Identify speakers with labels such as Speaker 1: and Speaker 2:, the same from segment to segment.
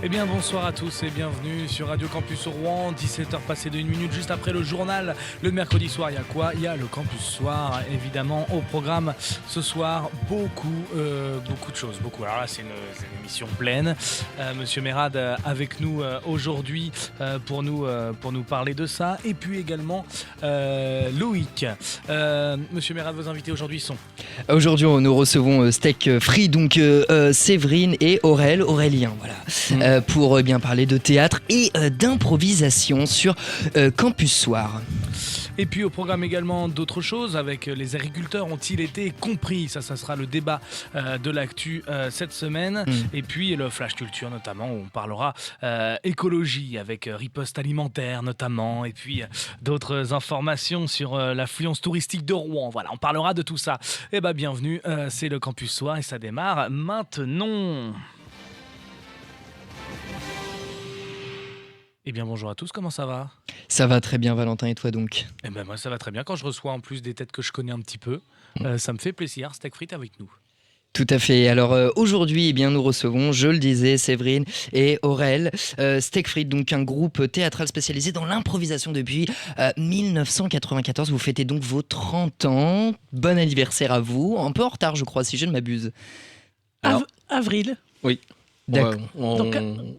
Speaker 1: Eh bien bonsoir à tous et bienvenue sur Radio Campus Rouen, 17h passées de 1 minute juste après le journal. Le mercredi soir, il y a quoi ? Il y a le Campus Soir, évidemment, au programme ce soir, beaucoup de choses, beaucoup. Alors là, c'est une émission pleine. Monsieur Merad avec nous aujourd'hui pour nous parler de ça. Et puis également Loïc. Monsieur Merad, vos invités aujourd'hui sont ?
Speaker 2: Aujourd'hui, nous recevons Steak Free, donc Séverine et Aurélien, voilà, pour bien parler de théâtre et d'improvisation sur Campus Soir.
Speaker 1: Et puis au programme également d'autres choses avec les agriculteurs ont-ils été compris ? Ça sera le débat de l'actu cette semaine. Et puis le Flash Culture notamment où on parlera écologie avec riposte alimentaire notamment. Et puis d'autres informations sur l'affluence touristique de Rouen. Voilà, on parlera de tout ça. Et bien bienvenue, c'est le Campus Soir et ça démarre maintenant. Eh bien bonjour à tous, comment ça va ?
Speaker 2: Ça va très bien Valentin, et toi donc ?
Speaker 1: Eh ben moi ça va très bien, quand je reçois en plus des têtes que je connais un petit peu, ça me fait plaisir. Steak Frites avec nous.
Speaker 2: Tout à fait. Alors aujourd'hui, eh bien, nous recevons, je le disais, Séverine et Aurel. Steak Frites, donc un groupe théâtral spécialisé dans l'improvisation depuis 1994. Vous fêtez donc vos 30 ans. Bon anniversaire à vous. Un peu en retard, je crois, si je ne m'abuse.
Speaker 3: Alors,
Speaker 4: Avril.
Speaker 3: Oui.
Speaker 4: Donc,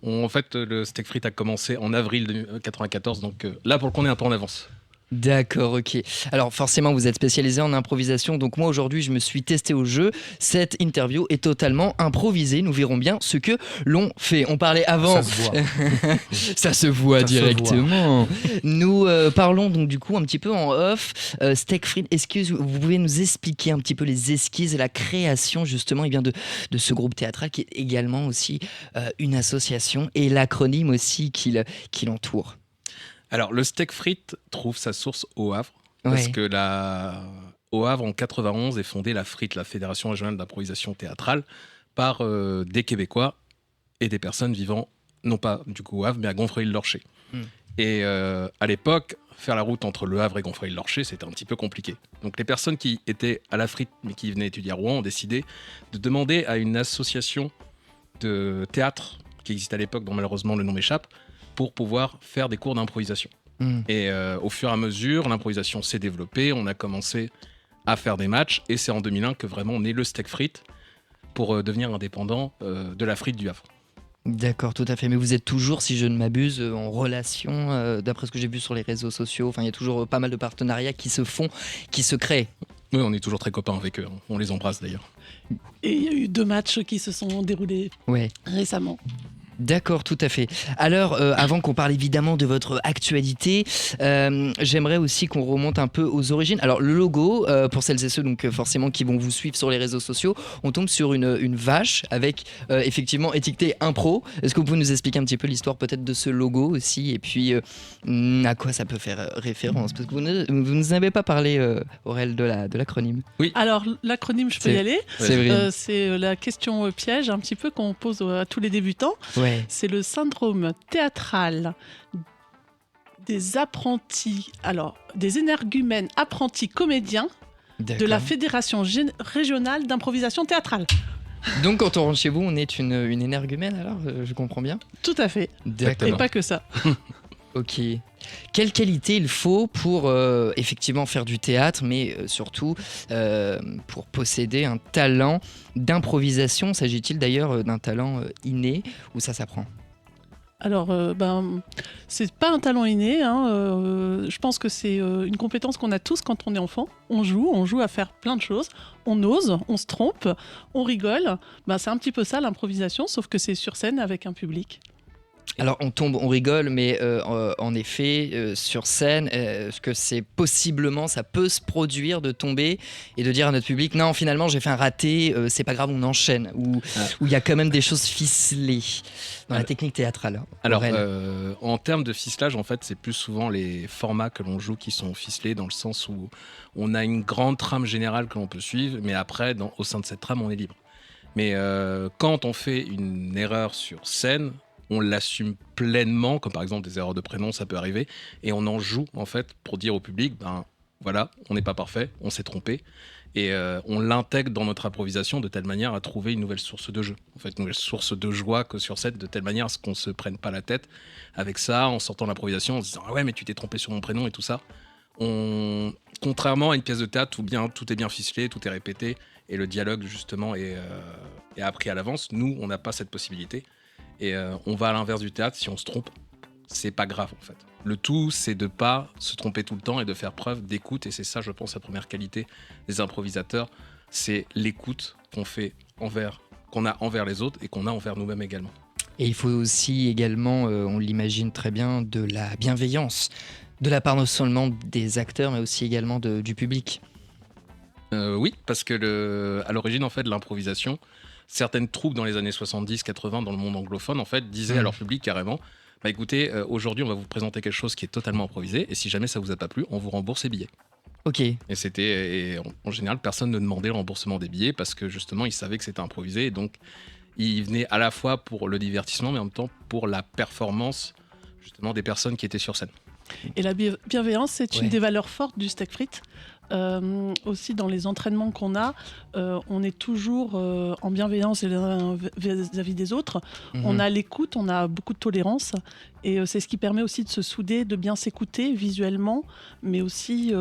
Speaker 3: En fait, le Steak Frites a commencé en avril 1994, donc là, pour le coup, on est un peu en avance.
Speaker 2: D'accord, ok. Alors forcément, vous êtes spécialisé en improvisation, donc moi aujourd'hui, je me suis testé au jeu. Cette interview est totalement improvisée. Nous verrons bien ce que l'on fait. On parlait avant.
Speaker 1: Ça se voit.
Speaker 2: Ça se voit
Speaker 1: Ça
Speaker 2: directement. Nous parlons donc du coup un petit peu en off. Steak Frites, est-ce que vous pouvez nous expliquer un petit peu les esquisses et la création justement de ce groupe théâtral qui est également aussi une association et l'acronyme aussi qui l'entoure?
Speaker 3: Alors, le Steak Frites trouve sa source au Havre, parce que au Havre, en 91, est fondée la FRIT, la Fédération Régionale d'Improvisation Théâtrale, par des Québécois et des personnes vivant, non pas du coup au Havre, mais à Gonfreuil-le-Lorcher. Et à l'époque, faire la route entre Le Havre et Gonfreuil-le-Lorcher, c'était un petit peu compliqué. Donc les personnes qui étaient à la FRIT, mais qui venaient étudier à Rouen, ont décidé de demander à une association de théâtre, qui existait à l'époque, dont malheureusement le nom m'échappe, pour pouvoir faire des cours d'improvisation. Et au fur et à mesure, l'improvisation s'est développée, on a commencé à faire des matchs, et c'est en 2001 que vraiment on est le Steak Frites pour devenir indépendant de la Frite du Havre.
Speaker 2: D'accord, tout à fait. Mais vous êtes toujours, si je ne m'abuse, en relation, d'après ce que j'ai vu sur les réseaux sociaux. Enfin, il y a toujours pas mal de partenariats qui se font, qui se créent.
Speaker 3: Oui, on est toujours très copains avec eux, on les embrasse d'ailleurs.
Speaker 4: Et il y a eu 2 matchs qui se sont déroulés récemment.
Speaker 2: D'accord, tout à fait. Alors, avant qu'on parle évidemment de votre actualité, j'aimerais aussi qu'on remonte un peu aux origines. Alors, le logo, pour celles et ceux donc forcément qui vont vous suivre sur les réseaux sociaux, on tombe sur une vache avec effectivement étiqueté impro. Est-ce que vous pouvez nous expliquer un petit peu l'histoire peut-être de ce logo aussi, et puis à quoi ça peut faire référence? Parce que vous ne nous avez pas parlé, Aurel, de l'acronyme.
Speaker 3: Oui.
Speaker 4: Alors, l'acronyme, je peux y aller. C'est la question piège un petit peu qu'on pose à tous les débutants.
Speaker 2: Ouais.
Speaker 4: C'est le syndrome théâtral des apprentis, des énergumènes apprentis comédiens de la Fédération régionale d'improvisation théâtrale.
Speaker 2: Donc quand on rentre chez vous, on est une énergumène alors, je comprends bien?
Speaker 4: Tout à fait.
Speaker 2: D'accord.
Speaker 4: Et pas que ça.
Speaker 2: Ok. Quelle qualité il faut pour effectivement faire du théâtre, mais surtout pour posséder un talent d'improvisation? S'agit-il d'ailleurs d'un talent inné ou ça s'apprend?
Speaker 4: Alors, c'est pas un talent inné. Je pense que c'est une compétence qu'on a tous quand on est enfant. On joue à faire plein de choses. On ose, on se trompe, on rigole. C'est un petit peu ça l'improvisation, sauf que c'est sur scène avec un public.
Speaker 2: Alors on tombe, on rigole, mais en effet, sur scène, est-ce que c'est possiblement, ça peut se produire de tomber et de dire à notre public, non, finalement j'ai fait un raté, c'est pas grave, on enchaîne, ou il y a quand même des choses ficelées dans la technique théâtrale?
Speaker 3: Alors, en termes de ficelage, en fait, c'est plus souvent les formats que l'on joue qui sont ficelés, dans le sens où on a une grande trame générale que l'on peut suivre, mais après, au sein de cette trame, on est libre. Mais quand on fait une erreur sur scène, on l'assume pleinement, comme par exemple des erreurs de prénom, ça peut arriver, et on en joue en fait pour dire au public, voilà, on n'est pas parfait, on s'est trompé. Et on l'intègre dans notre improvisation de telle manière à trouver une nouvelle source de jeu. En fait, une nouvelle source de joie que sur scène, de telle manière à ce qu'on ne se prenne pas la tête avec ça, en sortant de l'improvisation, en se disant « Ah ouais, mais tu t'es trompé sur mon prénom et tout ça ». Contrairement à une pièce de théâtre où tout est bien ficelé, tout est répété, et le dialogue, justement, est appris à l'avance, nous, on n'a pas cette possibilité. Et on va à l'inverse du théâtre, si on se trompe, c'est pas grave, en fait. Le tout, c'est de pas se tromper tout le temps et de faire preuve d'écoute. Et c'est ça, je pense, la première qualité des improvisateurs. C'est l'écoute qu'on a envers les autres et qu'on a envers nous-mêmes également.
Speaker 2: Et il faut aussi également, on l'imagine très bien, de la bienveillance, de la part non seulement des acteurs, mais aussi également du public.
Speaker 3: Oui, parce que à l'origine, en fait, de l'improvisation, certaines troupes dans les années 70-80 dans le monde anglophone, en fait, disaient à leur public carrément « Bah écoutez, aujourd'hui, on va vous présenter quelque chose qui est totalement improvisé, et si jamais ça vous a pas plu, on vous rembourse les billets. »
Speaker 2: Ok.
Speaker 3: Et en général, personne ne demandait le remboursement des billets parce que justement, ils savaient que c'était improvisé, et donc ils venaient à la fois pour le divertissement, mais en même temps pour la performance justement des personnes qui étaient sur scène.
Speaker 4: Et la bienveillance, c'est une des valeurs fortes du steak frites. Aussi dans les entraînements qu'on a, on est toujours en bienveillance vis-à-vis des autres. On a l'écoute, on a beaucoup de tolérance, et c'est ce qui permet aussi de se souder, de bien s'écouter visuellement, mais aussi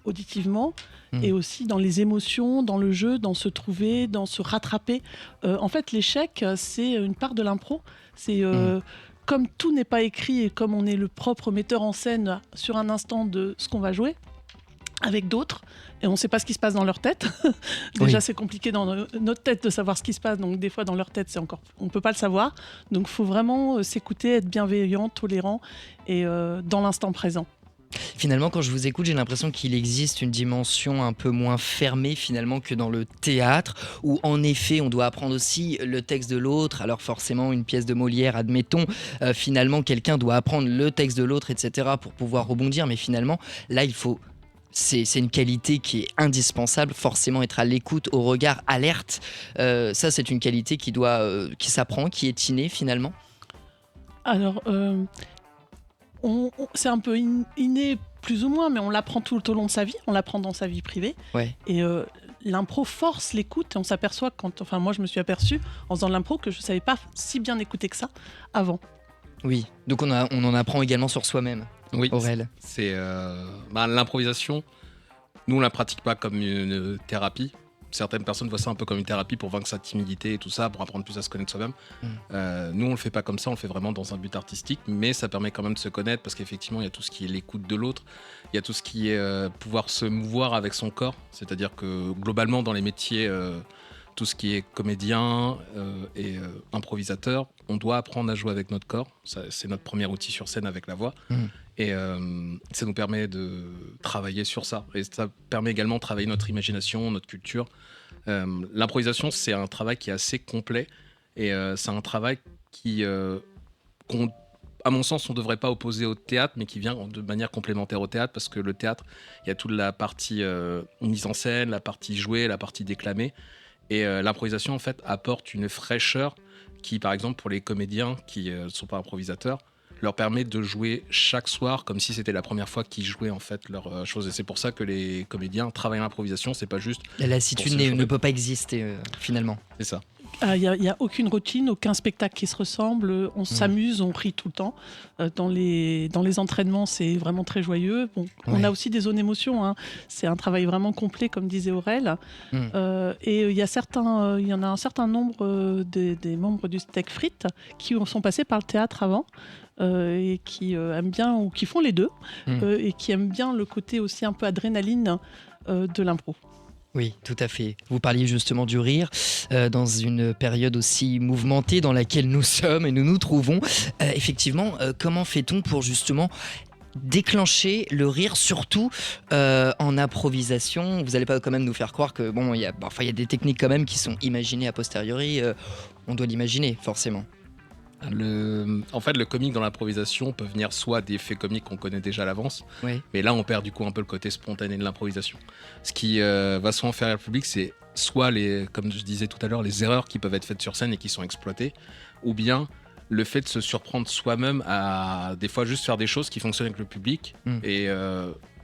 Speaker 4: auditivement, et aussi dans les émotions, dans le jeu, dans se trouver, dans se rattraper. En fait, l'échec, c'est une part de l'impro. C'est comme tout n'est pas écrit et comme on est le propre metteur en scène sur un instant de ce qu'on va jouer, avec d'autres, et on ne sait pas ce qui se passe dans leur tête. Déjà, c'est compliqué dans notre tête de savoir ce qui se passe, donc des fois dans leur tête, on ne peut pas le savoir. Donc il faut vraiment s'écouter, être bienveillant, tolérant, et dans l'instant présent.
Speaker 2: Finalement, quand je vous écoute, j'ai l'impression qu'il existe une dimension un peu moins fermée finalement que dans le théâtre, où en effet, on doit apprendre aussi le texte de l'autre. Alors forcément, une pièce de Molière, admettons, finalement, quelqu'un doit apprendre le texte de l'autre, etc., pour pouvoir rebondir. Mais finalement, là, il faut... C'est une qualité qui est indispensable, forcément être à l'écoute, au regard alerte. Ça, c'est une qualité qui s'apprend, qui est innée finalement.
Speaker 4: Alors, c'est un peu inné plus ou moins, mais on l'apprend tout au long de sa vie, on l'apprend dans sa vie privée.
Speaker 2: Ouais.
Speaker 4: Et l'impro force l'écoute, et on s'aperçoit, moi je me suis aperçue en faisant de l'impro que je ne savais pas si bien écouter que ça avant.
Speaker 2: Oui, donc on en apprend également sur soi-même.
Speaker 3: Oui,
Speaker 2: Aurel.
Speaker 3: c'est l'improvisation. Nous, on la pratique pas comme une thérapie. Certaines personnes voient ça un peu comme une thérapie pour vaincre sa timidité et tout ça, pour apprendre plus à se connaître soi-même. Nous, on le fait pas comme ça, on le fait vraiment dans un but artistique, mais ça permet quand même de se connaître parce qu'effectivement, il y a tout ce qui est l'écoute de l'autre, il y a tout ce qui est pouvoir se mouvoir avec son corps. C'est-à-dire que globalement, dans les métiers, tout ce qui est comédien et improvisateur, on doit apprendre à jouer avec notre corps. C'est notre premier outil sur scène avec la voix. Et ça nous permet de travailler sur ça. Et ça permet également de travailler notre imagination, notre culture. L'improvisation, c'est un travail qui est assez complet. Et c'est un travail qu'on, à mon sens, on ne devrait pas opposer au théâtre, mais qui vient de manière complémentaire au théâtre. Parce que le théâtre, il y a toute la partie mise en scène, la partie jouée, la partie déclamée. Et l'improvisation, en fait, apporte une fraîcheur qui, par exemple, pour les comédiens qui ne sont pas improvisateurs, leur permet de jouer chaque soir comme si c'était la première fois qu'ils jouaient en fait leur chose. Et c'est pour ça que les comédiens travaillent l'improvisation, c'est pas juste...
Speaker 2: La lassitude ne peut pas exister finalement.
Speaker 3: C'est ça.
Speaker 4: Il n'y a aucune routine, aucun spectacle qui se ressemble, on s'amuse, on rit tout le temps. Dans les entraînements, c'est vraiment très joyeux. Bon, on a aussi des zones émotions, hein. C'est un travail vraiment complet, comme disait Aurel. Et il y en a un certain nombre des membres du Steak Frites qui sont passés par le théâtre avant. Et qui aiment bien, ou qui font les deux, et qui aiment bien le côté aussi un peu adrénaline de l'impro.
Speaker 2: Oui, tout à fait. Vous parliez justement du rire dans une période aussi mouvementée dans laquelle nous sommes et nous nous trouvons. Effectivement, comment fait-on pour justement déclencher le rire, surtout en improvisation? Vous n'allez pas quand même nous faire croire que bon, il y a des techniques quand même qui sont imaginées a posteriori. On doit l'imaginer forcément.
Speaker 3: En fait, le comique dans l'improvisation peut venir soit des faits comiques qu'on connaît déjà à l'avance, mais là on perd du coup un peu le côté spontané de l'improvisation. Ce qui va souvent faire rire le public, c'est soit comme je disais tout à l'heure, les erreurs qui peuvent être faites sur scène et qui sont exploitées, ou bien le fait de se surprendre soi-même à des fois juste faire des choses qui fonctionnent avec le public et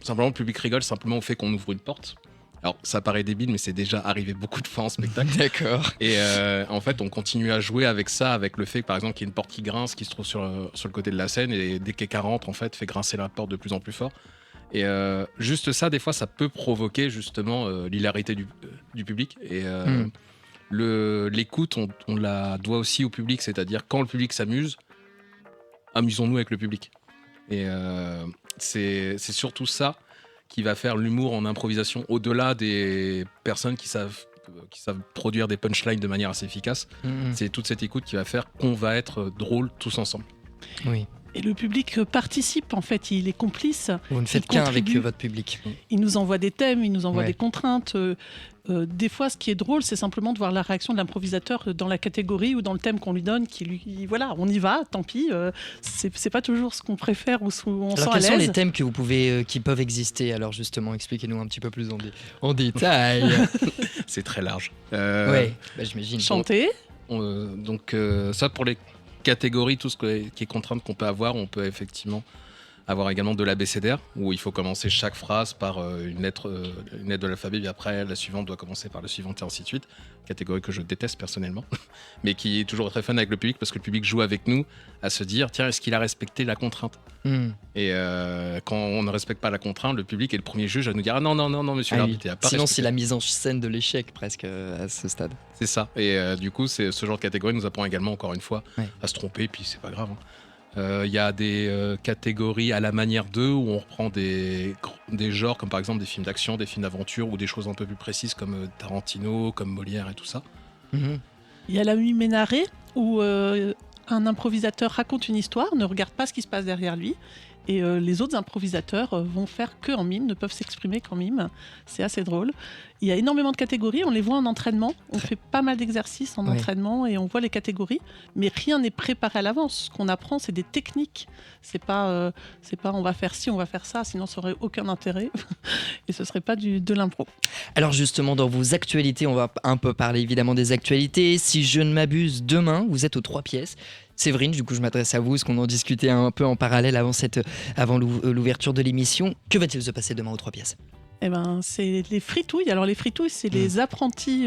Speaker 3: Simplement, le public rigole simplement au fait qu'on ouvre une porte. Alors, ça paraît débile, mais c'est déjà arrivé beaucoup de fois en spectacle.
Speaker 2: D'accord.
Speaker 3: Et en fait, on continue à jouer avec ça, avec le fait, par exemple, qu'il y a une porte qui grince, qui se trouve sur le côté de la scène, et dès que quelqu'un rentre, en fait, fait grincer la porte de plus en plus fort. Et juste ça, des fois, ça peut provoquer justement l'hilarité du public. Et l'écoute, on la doit aussi au public, c'est-à-dire quand le public s'amuse, amusons-nous avec le public. Et c'est surtout ça qui va faire l'humour en improvisation, au-delà des personnes qui savent produire des punchlines de manière assez efficace. C'est toute cette écoute qui va faire qu'on va être drôle tous ensemble.
Speaker 2: Oui.
Speaker 4: Et le public participe, en fait, il est complice.
Speaker 2: Vous ne faites qu'un avec votre public.
Speaker 4: Il nous envoie des thèmes, il nous envoie
Speaker 2: Ouais.
Speaker 4: des contraintes. Des fois, ce qui est drôle, c'est simplement de voir la réaction de l'improvisateur dans la catégorie ou dans le thème qu'on lui donne, qui lui, voilà, on y va, tant pis. C'est pas toujours ce qu'on préfère ou ce où on sent
Speaker 2: Alors
Speaker 4: à
Speaker 2: quels sont les
Speaker 4: l'aise.
Speaker 2: thèmes que vous pouvez, qui peuvent exister? Alors justement, expliquez-nous un petit peu plus en détail.
Speaker 3: C'est très large.
Speaker 2: Ouais, bah, j'imagine.
Speaker 4: Chanter,
Speaker 3: Donc ça, pour les catégories, tout ce qui est contrainte qu'on peut avoir, on peut effectivement avoir également de l'abécédaire, où il faut commencer chaque phrase par une lettre de l'alphabet, puis après la suivante doit commencer par la suivante et ainsi de suite. Catégorie que je déteste personnellement, mais qui est toujours très fun avec le public, parce que le public joue avec nous à se dire, tiens, est-ce qu'il a respecté la contrainte? Et quand on ne respecte pas la contrainte, le public est le premier juge à nous dire, ah non, monsieur l'arbitre, il a pas
Speaker 2: Sinon,
Speaker 3: respecté.
Speaker 2: c'est la mise en scène de l'échec presque à ce stade.
Speaker 3: C'est ça. Et du coup, ce genre de catégorie nous apprend également, encore une fois,
Speaker 2: Ouais.
Speaker 3: à se tromper, puis c'est pas grave. Il y a des catégories à la manière d'eux, où on reprend des genres, comme par exemple des films d'action, des films d'aventure, ou des choses un peu plus précises comme Tarantino, comme Molière et tout ça.
Speaker 2: Mhm.
Speaker 4: il y a la nuit Ménaré, où un improvisateur raconte une histoire, ne regarde pas ce qui se passe derrière lui. Et les autres improvisateurs vont faire que en mime, ne peuvent s'exprimer qu'en mime. C'est assez drôle. Il y a énormément de catégories, on les voit en entraînement. On fait pas mal d'exercices en
Speaker 2: Ouais.
Speaker 4: entraînement et on voit les catégories. Mais rien n'est préparé à l'avance. Ce qu'on apprend, c'est des techniques. C'est pas on va faire ci, on va faire ça, sinon ça aurait aucun intérêt. Et ce serait pas de l'impro.
Speaker 2: Alors justement, dans vos actualités, on va un peu parler évidemment des actualités. Si je ne m'abuse, demain, vous êtes aux 3 pièces. Séverine, du coup, je m'adresse à vous, parce qu'on en discutait un peu en parallèle avant l'ouverture de l'émission. Que va-t-il se passer demain aux 3 pièces?
Speaker 4: Eh ben, c'est les fritouilles. Alors les fritouilles, c'est les apprentis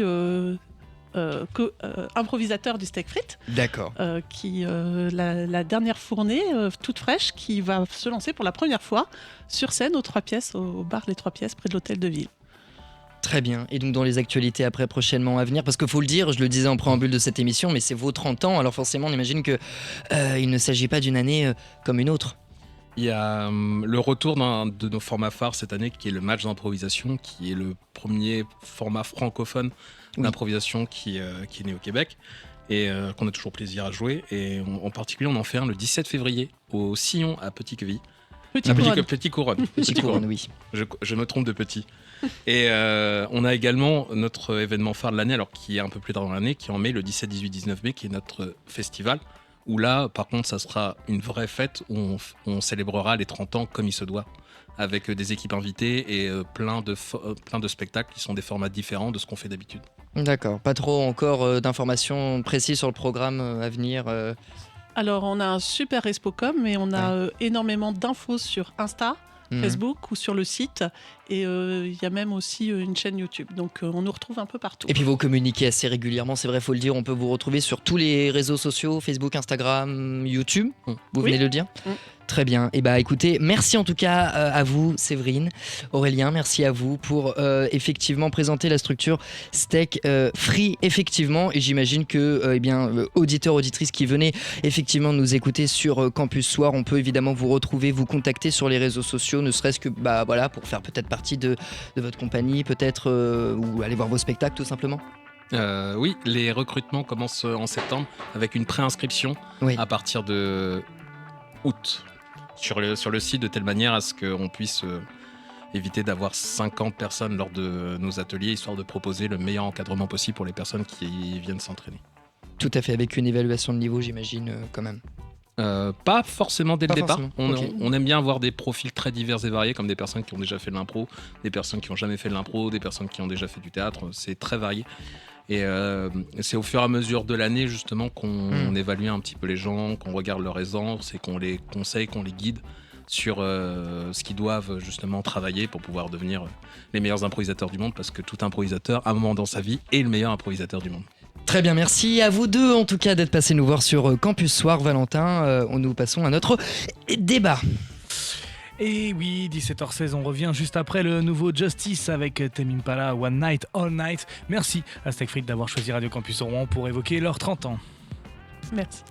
Speaker 4: improvisateurs du steak frites.
Speaker 2: D'accord.
Speaker 4: La dernière fournée, toute fraîche, qui va se lancer pour la première fois sur scène aux 3 pièces, au bar Les 3 pièces, près de l'hôtel de ville.
Speaker 2: Très bien. Et donc dans les actualités après prochainement à venir, parce qu'il faut le dire, je le disais en préambule de cette émission, mais c'est vos 30 ans, alors forcément on imagine que il ne s'agit pas d'une année comme une autre.
Speaker 3: Il y a le retour d'un de nos formats phares cette année, qui est le match d'improvisation, qui est le premier format francophone d'improvisation qui est né au Québec, et qu'on a toujours plaisir à jouer. Et en particulier, on en fait un le 17 février au Sillon à Petit-Queville. Petit Couronne.
Speaker 2: Petit couronne, oui.
Speaker 3: Je me trompe de petit. Et on a également notre événement phare de l'année, alors qui est un peu plus tard dans l'année, qui est en mai, le 17, 18, 19 mai, qui est notre festival, où là, par contre, ça sera une vraie fête, où on célébrera les 30 ans comme il se doit, avec des équipes invitées et plein de spectacles qui sont des formats différents de ce qu'on fait d'habitude.
Speaker 2: D'accord. Pas trop encore d'informations précises sur le programme à venir.
Speaker 4: Alors, on a un super Respocom, mais on a énormément d'infos sur Insta, Facebook ou sur le site. Et il y a même aussi une chaîne YouTube. Donc, on nous retrouve un peu partout.
Speaker 2: Et puis vous communiquez assez régulièrement, c'est vrai, faut le dire. On peut vous retrouver sur tous les réseaux sociaux, Facebook, Instagram, YouTube. Vous venez de le dire. Très bien. Et bah écoutez, merci en tout cas à vous, Séverine, Aurélien, merci à vous pour effectivement présenter la structure Steak Free, effectivement. Et j'imagine que auditeurs, auditrices qui venaient effectivement nous écouter sur Campus Soir, on peut évidemment vous retrouver, vous contacter sur les réseaux sociaux, ne serait-ce que pour faire peut-être partie de votre compagnie, peut-être ou aller voir vos spectacles tout simplement.
Speaker 3: Oui, les recrutements commencent en septembre avec une préinscription à partir de août sur le site, de telle manière à ce qu'on puisse éviter d'avoir 50 personnes lors de nos ateliers, histoire de proposer le meilleur encadrement possible pour les personnes qui viennent s'entraîner.
Speaker 2: Tout à fait, avec une évaluation de niveau, j'imagine, quand même.
Speaker 3: Pas forcément dès le départ.
Speaker 2: Okay.
Speaker 3: On aime bien avoir des profils très divers et variés, comme des personnes qui ont déjà fait de l'impro, des personnes qui n'ont jamais fait de l'impro, des personnes qui ont déjà fait du théâtre. C'est très varié. Et c'est au fur et à mesure de l'année justement qu'on évalue un petit peu les gens, qu'on regarde leurs aisance et qu'on les conseille, qu'on les guide sur ce qu'ils doivent justement travailler pour pouvoir devenir les meilleurs improvisateurs du monde, parce que tout improvisateur, à un moment dans sa vie, est le meilleur improvisateur du monde.
Speaker 2: Très bien, merci à vous deux en tout cas d'être passés nous voir sur Campus Soir. Valentin, nous passons à notre débat.
Speaker 1: Et oui, 17h16, on revient juste après le nouveau Justice avec Tame Impala, One Night, All Night. Merci à Steak Frites d'avoir choisi Radio Campus Rouen pour évoquer leurs 30 ans.
Speaker 4: Merci.